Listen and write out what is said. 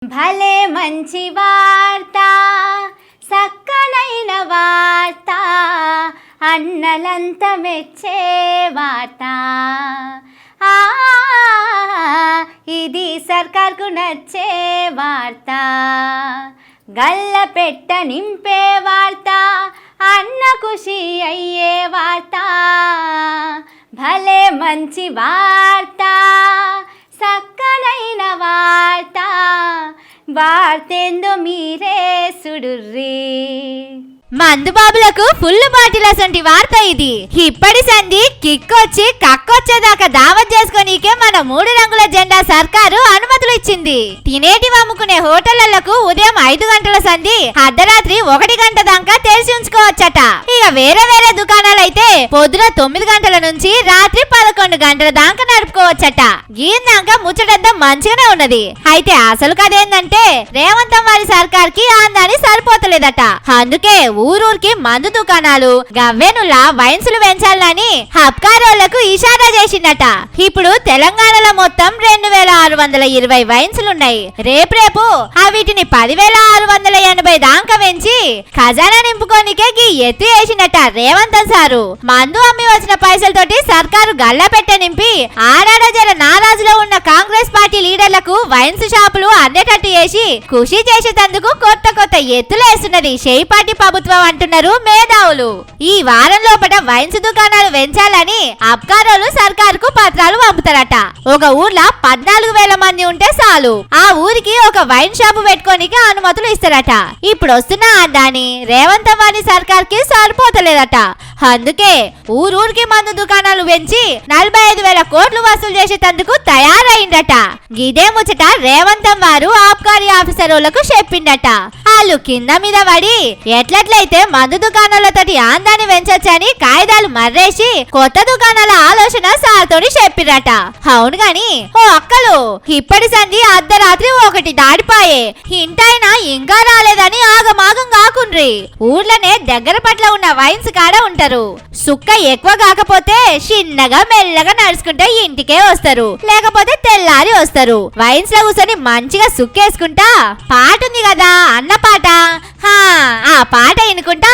భలే మంచి వార్త సక్కనైన వార్త అన్నలంత మెచ్చే వార్త ఇది సర్కార్కు నచ్చే వార్త గల్ల పెట్ట నింపే వార్త అన్న ఖుషి అయ్యే వార్త భలే మంచి వార్త సక్కనైన వార్త వార్తేందో మీరే సుడుర్రి. మందుబాబులకు ఫుల్ బాటిల్ అసంటి వార్త ఇది. ఇప్పటి సంధి కిక్కొచ్చి కక్కొచ్చేదాకా దావత్ చేసుకోనీకే మన 3 రంగుల జెండా సర్కారు అనుమతులు ఇచ్చింది. తినేటివి అమ్ముకునే హోటళ్లకు ఉదయం 5 గంటల సంధి అర్ధరాత్రి 1 గంట దాకా తెరిచి ఉంచుకోవచ్చట. ఇక వేరే వేరే దుకాణాలైతే పొద్దున 9 గంటల నుంచి రాత్రి 11 గంటల దాకా నడుపుకోవచ్చట. గీందాక ముచ్చటంతా మంచిగానే ఉన్నది. అయితే అసలు కదేందంటే రేవంత్ వారి సర్కార్కి ఆందాని సరిపోతలేదట. అందుకే ఊరూరికి మందు దుకాణాలు గవ్వెనులా వైన్సులు పెంచాలని హబ్కారోళ్లకు ఇషారా చేసిందట. ఇప్పుడు తెలంగాణలో మొత్తం 2620 వైన్సులున్నాయి. రేపు వీటిని 10,680 దాకా పెంచి ఖజానా నింపుకోనికే ఎత్తి వేసినట రేవంత్ సారు. మందు అమ్మి వచ్చిన పైసలతోటి సర్కారు గల్ల పెట్టె నింపి ఆడాడ జర నారాజులో ఉన్న కాంగ్రెస్ పార్టీ లీడర్లకు వైన్స్ షాపులు అందేటట్టు చేసి ఖుషి చేసేందుకు కొత్త కొత్త ఎత్తులు వేస్తున్నది షేయ్ పార్టీ ప్రభుత్వం అంటున్నారు మేధావులు. ఈ వారం లోపల వైన్స్ దుకాణాలు పెంచాలని అబ్కారోలు సర్కారుకు పత్రాలు పంపుతారట. ఒక ఊర్లో 14,000 మంది ఉంటే చాలు ఆ ఊరికి ఒక వైన్ షాపు పెట్టుకోనికి అనుమతులు ఇస్తారట. ఇప్పుడు వస్తున్న అడ్డాని రేవంత్ వారి సర్కార్కి సరిపోతలేదట. అందుకే ఊరూరికి మందు దుకాణాలు పెంచి 45,000 కోట్లు వసూలు చేసేందుకు తయారైందట. గిదే ముచ్చట రేవంత్ వారు ఆబ్కారీ ఆఫీసర్లకు చెప్పిండట. వాళ్ళు కింద మీద పడి ఎట్లట్లయితే మందు దుకాణాలతోటి ఆందాన్ని పెంచొచ్చని కాయిదాలు మర్రేసి కొత్త దుకాణాల ఆలోచన సార్తోని చెప్పిరట. అవును గాని ఓ అక్కలు ఇప్పటి సంధి అర్ధరాత్రి 1 దాడిపాయే ఇంటైనా ఇంకా రాలేదని ఆగమాగం కాకుండ్రి. ఊర్లోనే దగ్గర పట్ల ఉన్న వైన్స్ కాడ ఉంటారు. సుక్క ఎక్కువ కాకపోతే చిన్నగా మెల్లగా నడుచుకుంటే ఇంటికే వస్తారు, లేకపోతే తెల్లారి వస్తారు. వైన్స్ లో కూర్చొని మంచిగా సుక్కేసుకుంటా పాట ఉంది కదా అన్న పాట, ఆ పాట వినుకుంటా